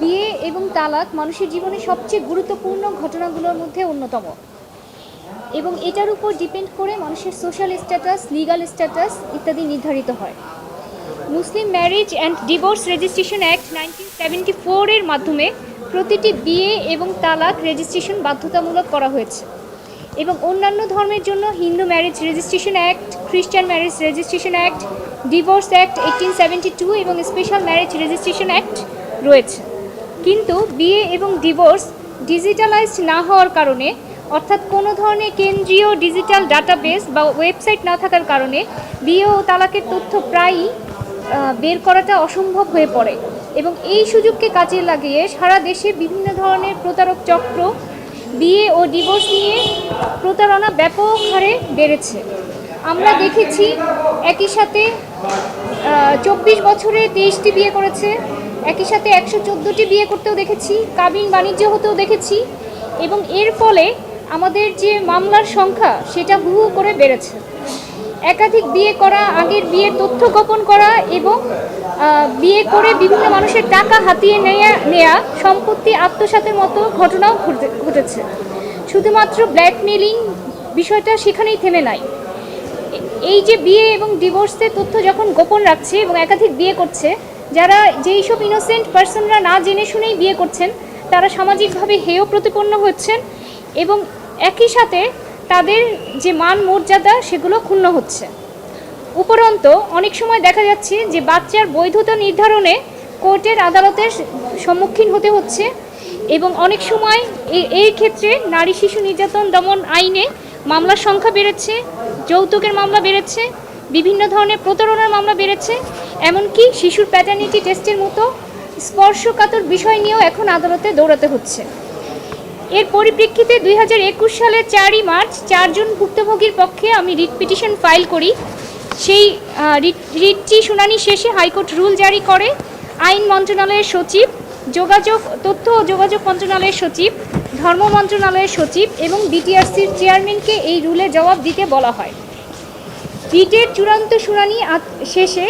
বিয়ে এবং তালাক মানুষের জীবনে সবচেয়ে গুরুত্বপূর্ণ ঘটনাগুলোর মধ্যে অন্যতম এবং এটার উপর ডিপেন্ড করে মানুষের সোশ্যাল স্ট্যাটাস, লিগাল স্ট্যাটাস ইত্যাদি নির্ধারিত হয়। মুসলিম marriage and divorce registration act 1974 এর মাধ্যমে প্রতিটি বিয়ে এবং তালাক রেজিস্ট্রেশন বাধ্যতামূলক করা হয়েছে এবং অন্যান্য ধর্মের জন্য হিন্দু ম্যারেজ রেজিস্ট্রেশন অ্যাক্ট, খ্রিস্টান marriage registration act, divorce act 1872 এবং স্পেশাল ম্যারেজ রেজিস্ট্রেশন অ্যাক্ট রয়েছে। কিন্তু বিয়ে এবং ডিভোর্স ডিজিটালাইজড না হওয়ার কারণে, অর্থাৎ কোনো ধরনের কেন্দ্রীয় ডিজিটাল ডাটাবেস বা ওয়েবসাইট না থাকার কারণে বিয়ে ও তালাকের তথ্য প্রায়ই বের করাটা অসম্ভব হয়ে পড়ে এবং এই সুযোগকে কাজে লাগিয়ে সারা দেশে বিভিন্ন ধরনের প্রতারক চক্র বিয়ে ও ডিভোর্স নিয়ে প্রতারণা ব্যাপক হারে বেড়েছে। আমরা দেখেছি একই সাথে 24 বছরে 23টি বিয়ে করেছে, একই সাথে 114টি বিয়ে করতেও দেখেছি, কাবিন বাণিজ্য হতেও দেখেছি এবং এর ফলে আমাদের যে মামলার সংখ্যা সেটা হু হু করে বেড়েছে। একাধিক বিয়ে করা, আগের বিয়ের তথ্য গোপন করা এবং বিয়ে করে বিভিন্ন মানুষের টাকা হাতিয়ে নেয়া, সম্পত্তি আত্মসাতের মতো ঘটনাও ঘটেছে। শুধুমাত্র ব্ল্যাকমেলিং বিষয়টা সেখানেই থেমে নাই। এই যে বিয়ে এবং ডিভোর্সের তথ্য যখন গোপন রাখছে এবং একাধিক বিয়ে করছে, যারা যেই সব ইনোসেন্ট পার্সনরা না জেনে শুনেই বিয়ে করছেন তারা সামাজিকভাবে হেয় প্রতিপন্ন হচ্ছেন এবং একই সাথে তাদের যে মান মর্যাদা সেগুলো ক্ষুণ্ণ হচ্ছে। উপরন্তু অনেক সময় দেখা যাচ্ছে যে বাচ্চার বৈধতা নির্ধারণে কোর্টের আদালতের সম্মুখীন হতে হচ্ছে এবং অনেক সময় এই ক্ষেত্রে নারী শিশু নির্যাতন দমন আইনে মামলার সংখ্যা বেড়েছে, যৌতুকের মামলা বেড়েছে, বিভিন্ন ধরনের প্রতারণার মামলা বেড়েছে, এমনকি শিশুর প্যাটার্নিটি টেস্টের মতো স্পর্শকাতর বিষয় নিয়েও এখন আদালতে দৌড়াতে হচ্ছে। এর পরিপ্রেক্ষিতে 2021 সালের 4ই মার্চ 4 জন ভুক্তভোগীর পক্ষে আমি রিট পিটিশন ফাইল করি। সেই রিটটি শুনানি শেষে হাইকোর্ট রুল জারি করে। আইন মন্ত্রণালয়ের সচিব, তথ্য ও যোগাযোগ মন্ত্রণালয়ের সচিব, ধর্ম মন্ত্রণালয়ের সচিব এবং বিটিআরসির চেয়ারম্যানকে এই রুলের জবাব দিতে বলা হয়। রিটের চূড়ান্ত শুনানি শেষে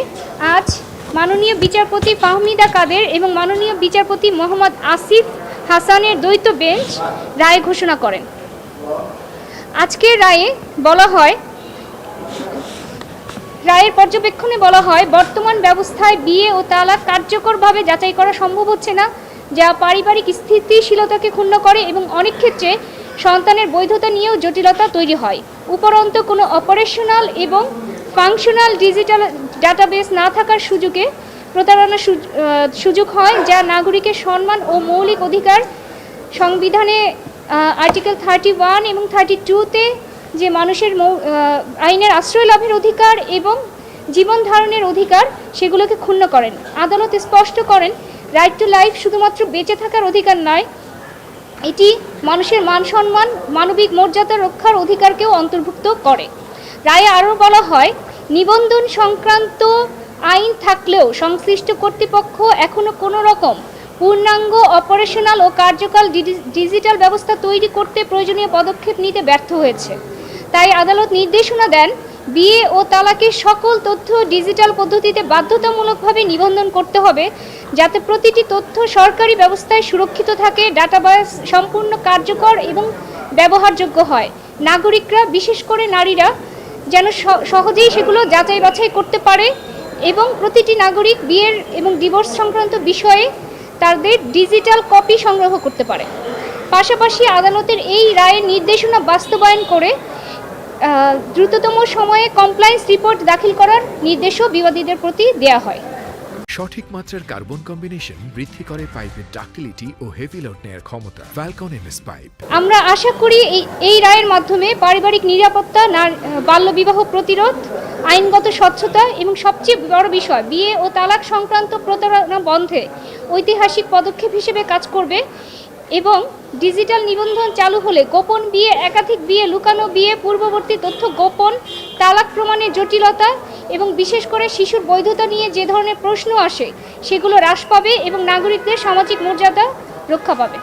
আজ মাননীয় বিচারপতি ফাহমিদা কাদের এবং মাননীয় বিচারপতি মোহাম্মদ আসিফ হাসানের দ্বৈত বেঞ্চ রায় ঘোষণা করেন। আজকের রায়ের পর্যবেক্ষণে বলা হয়, বর্তমান ব্যবস্থায় বিয়ে ও তালাক কার্যকরভাবে যাচাই করা সম্ভব হচ্ছে না, যা পারিবারিক স্থিতিশীলতাকে ক্ষুণ্ণ করে এবং অনেক ক্ষেত্রে সন্তানের বৈধতা নিয়েও জটিলতা তৈরি হয়। উপরন্তু কোনো অপারেশনাল এবং ফাংশনাল ডিজিটাল ডাটাবেস না থাকার সুযোগে প্রতারণার সুযোগ হয়, যা নাগরিকের সম্মান ও মৌলিক অধিকার সংবিধানে আর্টিকেল 31 এবং 32-তে যে মানুষের আইনের আশ্রয় লাভের অধিকার এবং জীবন ধারণের অধিকার সেগুলোকে ক্ষুণ্ণ করেন। আদালত স্পষ্ট করেন, রাইট টু লাইফ শুধুমাত্র বেঁচে থাকার অধিকার নয়, এটি মানুষের মান সম্মান, মানবিক মর্যাদা রক্ষার অধিকারকেও অন্তর্ভুক্ত করে। রায়ে আরও বলা হয়, নিবন্ধন সংক্রান্ত আইন থাকলেও সংশ্লিষ্ট কর্তৃপক্ষ এখনও কোনো রকম পূর্ণাঙ্গ অপারেশনাল ও কার্যকর ডিজিটাল ব্যবস্থা তৈরি করতে প্রয়োজনীয় পদক্ষেপ নিতে ব্যর্থ হয়েছে। তাই আদালত নির্দেশনা দেন, বিয়ে ও তালাকের সকল তথ্য ডিজিটাল পদ্ধতিতে বাধ্যতামূলকভাবে নিবন্ধন করতে হবে, যাতে প্রতিটি তথ্য সরকারি ব্যবস্থায় সুরক্ষিত থাকে, ডাটাবেস সম্পূর্ণ কার্যকর এবং ব্যবহারযোগ্য হয়। নাগরিকরা, বিশেষ করে নারীরা, যেন সহজেই সেগুলো যাচাই বাছাই করতে পারে এবং প্রতিটি নাগরিক বিয়ের এবং ডিভোর্স সংক্রান্ত বিষয়ে তাদের ডিজিটাল কপি সংগ্রহ করতে পারে। পাশাপাশি আদালতের এই রায়ের নির্দেশনা বাস্তবায়ন করে দ্রুততম সময়ে কমপ্লায়েন্স রিপোর্ট দাখিল করার নির্দেশও বিবাদীদের প্রতি দেওয়া হয়। সঠিক মাত্রার কার্বন কম্বিনেশন বৃদ্ধি করে পাইপের ডাক্টিলিটি ও হেভি লোড নেয়ার ক্ষমতা। Falcon MS pipe. আমরা আশা করি এই রায়ের মাধ্যমে পারিবারিক নিরাপত্তা, বাল্যবিবাহ প্রতিরোধ, আইনগত স্বচ্ছতা এবং সবচেয়ে বড় বিষয় বিয়ে ও তালাক সংক্রান্ত প্রতারণা বন্ধে ঐতিহাসিক পদক্ষেপ হিসেবে কাজ করবে এবং ডিজিটাল নিবন্ধন চালু হলে গোপন বিয়ে, একাধিক বিয়ে, লুকানো বিয়ে, পূর্ববর্তী তথ্য গোপন, তালাক প্রমাণের জটিলতা এবং বিশেষ করে শিশুর বৈধতা নিয়ে যে ধরনের প্রশ্ন আসে সেগুলো হ্রাস পাবে এবং নাগরিকদের সামাজিক মর্যাদা রক্ষা পাবে।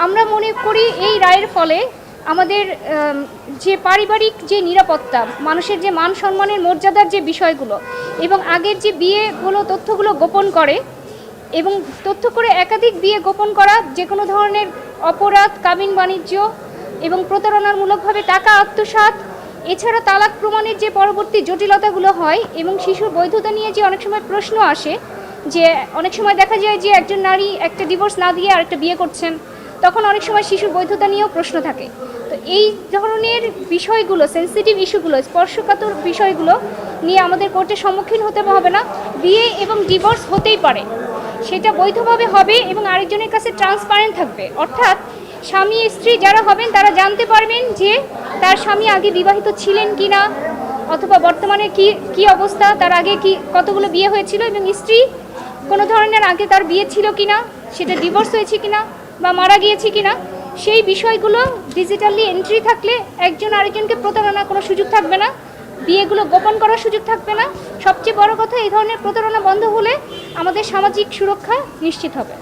আমরা মনে করি এই রায়ের ফলে আমাদের যে পারিবারিক যে নিরাপত্তা, মানুষের যে মান সম্মানের মর্যাদার যে বিষয়গুলো এবং আগের যে বিয়েগুলো তথ্যগুলো গোপন করে এবং তথ্য করে একাধিক বিয়ে গোপন করা, যে কোনো ধরনের অপরাধ, কাবিন বাণিজ্য এবং প্রতারণামূলকভাবে টাকা আত্মসাৎ, এছাড়া তালাক প্রমাণের যে পরবর্তী জটিলতাগুলো হয় এবং শিশুর বৈধতা নিয়ে যে অনেক সময় প্রশ্ন আসে, যে অনেক সময় দেখা যায় যে একজন নারী একটা ডিভোর্স না দিয়ে আরেকটা বিয়ে করছেন, তখন অনেক সময় শিশুর বৈধতা নিয়েও প্রশ্ন থাকে। তো এই ধরনের বিষয়গুলো, সেন্সিটিভ ইস্যুগুলো, স্পর্শকাতর বিষয়গুলো নিয়ে আমাদের কোর্টের সম্মুখীন হতে হবে না। বিয়ে এবং ডিভোর্স হতেই পারে, সেটা বৈধভাবে হবে এবং আরেকজনের কাছে ট্রান্সপারেন্ট থাকবে। অর্থাৎ স্বামী স্ত্রী যারা হবেন তারা জানতে পারবেন যে তার স্বামী আগে বিবাহিত ছিলেন কিনা, অথবা বর্তমানে কি অবস্থা, তার আগে কতগুলো বিয়ে হয়েছিল, এবং স্ত্রী কোনো ধরনের আগে তার বিয়ে ছিল কিনা, সেটা ডিভোর্স হয়েছে কিনা বা মারা গিয়েছে কিনা, সেই বিষয়গুলো ডিজিটালি এন্ট্রি থাকলে একজন আরেকজনকে প্রতারণার কোনো সুযোগ থাকবে না, বিয়েগুলো গোপন করার সুযোগ থাকবে না। সবচেয়ে বড় কথা, এই ধরনের প্রতারণা বন্ধ হলে আমাদের সামাজিক সুরক্ষা নিশ্চিত হবে।